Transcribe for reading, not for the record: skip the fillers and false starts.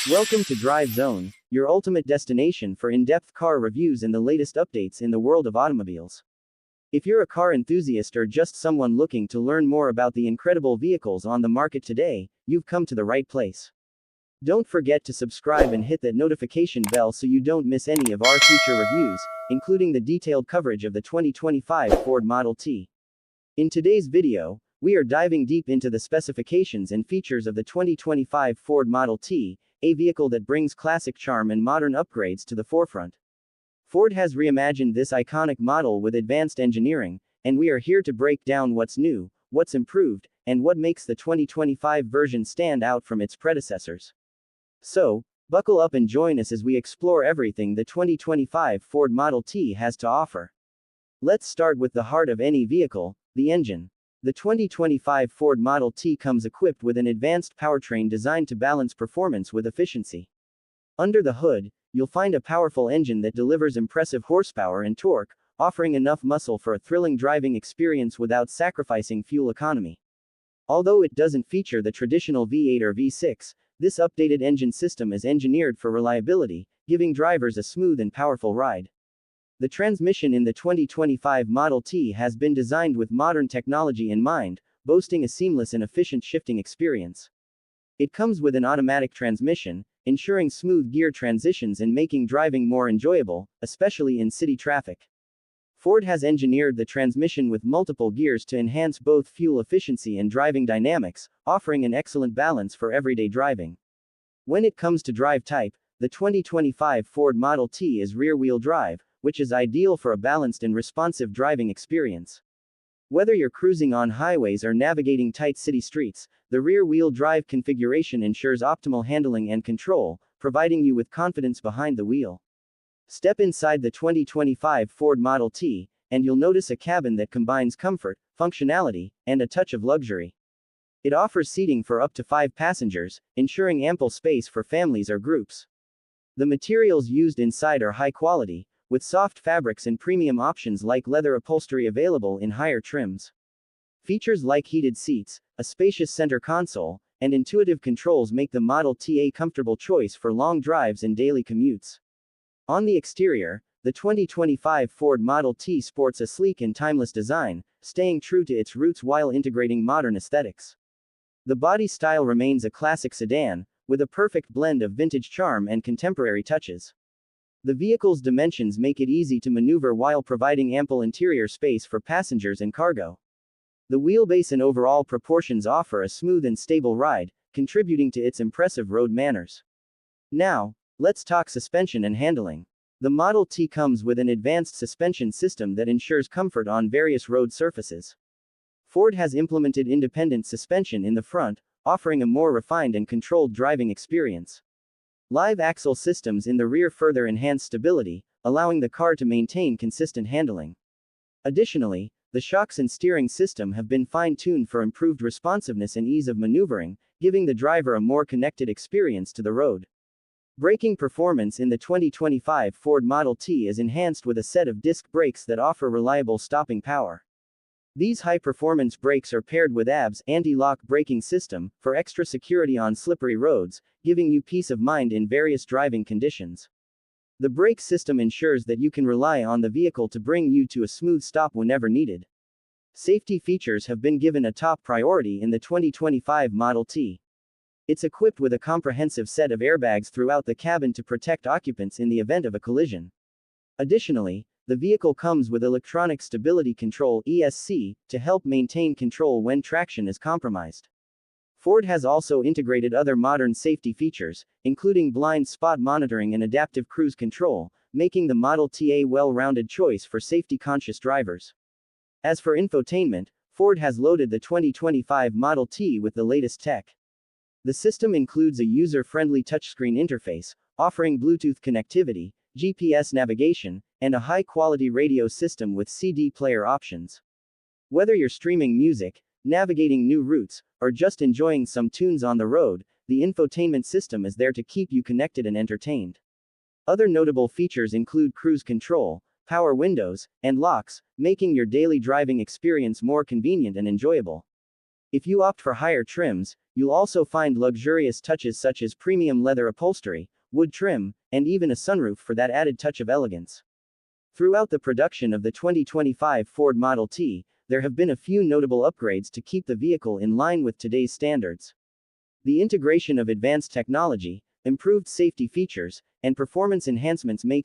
Welcome to Drive Zone, your ultimate destination for in-depth car reviews and the latest updates in the world of automobiles. If you're a car enthusiast or just someone looking to learn more about the incredible vehicles on the market today, you've come to the right place. Don't forget to subscribe and hit that notification bell so you don't miss any of our future reviews, including the detailed coverage of the 2025 Ford Model T. In today's video, we are diving deep into the specifications and features of the 2025 Ford Model T, a vehicle that brings classic charm and modern upgrades to the forefront. Ford has reimagined this iconic model with advanced engineering, and we are here to break down what's new, what's improved, and what makes the 2025 version stand out from its predecessors. So, buckle up and join us as we explore everything the 2025 Ford Model T has to offer. Let's start with the heart of any vehicle, the engine. The 2025 Ford Model T comes equipped with an advanced powertrain designed to balance performance with efficiency. Under the hood, you'll find a powerful engine that delivers impressive horsepower and torque, offering enough muscle for a thrilling driving experience without sacrificing fuel economy. Although it doesn't feature the traditional V8 or V6, this updated engine system is engineered for reliability, giving drivers a smooth and powerful ride. The transmission in the 2025 Model T has been designed with modern technology in mind, boasting a seamless and efficient shifting experience. It comes with an automatic transmission, ensuring smooth gear transitions and making driving more enjoyable, especially in city traffic. Ford has engineered the transmission with multiple gears to enhance both fuel efficiency and driving dynamics, offering an excellent balance for everyday driving. When it comes to drive type, the 2025 Ford Model T is rear-wheel drive, which is ideal for a balanced and responsive driving experience. Whether you're cruising on highways or navigating tight city streets, the rear-wheel drive configuration ensures optimal handling and control, providing you with confidence behind the wheel. Step inside the 2025 Ford Model T, and you'll notice a cabin that combines comfort, functionality, and a touch of luxury. It offers seating for up to 5 passengers, ensuring ample space for families or groups. The materials used inside are high quality, with soft fabrics and premium options like leather upholstery available in higher trims. Features like heated seats, a spacious center console, and intuitive controls make the Model T a comfortable choice for long drives and daily commutes. On the exterior, the 2025 Ford Model T sports a sleek and timeless design, staying true to its roots while integrating modern aesthetics. The body style remains a classic sedan, with a perfect blend of vintage charm and contemporary touches. The vehicle's dimensions make it easy to maneuver while providing ample interior space for passengers and cargo. The wheelbase and overall proportions offer a smooth and stable ride, contributing to its impressive road manners. Now, let's talk suspension and handling. The Model T comes with an advanced suspension system that ensures comfort on various road surfaces. Ford has implemented independent suspension in the front, offering a more refined and controlled driving experience. Live axle systems in the rear further enhance stability, allowing the car to maintain consistent handling. Additionally, the shocks and steering system have been fine-tuned for improved responsiveness and ease of maneuvering, giving the driver a more connected experience to the road. Braking performance in the 2025 Ford Model T is enhanced with a set of disc brakes that offer reliable stopping power. These high-performance brakes are paired with ABS anti-lock braking system for extra security on slippery roads, giving you peace of mind in various driving conditions. The brake system ensures that you can rely on the vehicle to bring you to a smooth stop whenever needed. Safety features have been given a top priority in the 2025 Model T. It's equipped with a comprehensive set of airbags throughout the cabin to protect occupants in the event of a collision. Additionally, the vehicle comes with electronic stability control (ESC) to help maintain control when traction is compromised. Ford has also integrated other modern safety features, including blind spot monitoring and adaptive cruise control, making the Model T a well-rounded choice for safety-conscious drivers. As for infotainment, Ford has loaded the 2025 Model T with the latest tech. The system includes a user-friendly touchscreen interface, offering Bluetooth connectivity, GPS navigation, and a high-quality radio system with CD player options. Whether you're streaming music, navigating new routes, or just enjoying some tunes on the road, the infotainment system is there to keep you connected and entertained. Other notable features include cruise control, power windows, and locks, making your daily driving experience more convenient and enjoyable. If you opt for higher trims, you'll also find luxurious touches such as premium leather upholstery, wood trim, and even a sunroof for that added touch of elegance. Throughout the production of the 2025 Ford Model T, there have been a few notable upgrades to keep the vehicle in line with today's standards. The integration of advanced technology, improved safety features, and performance enhancements make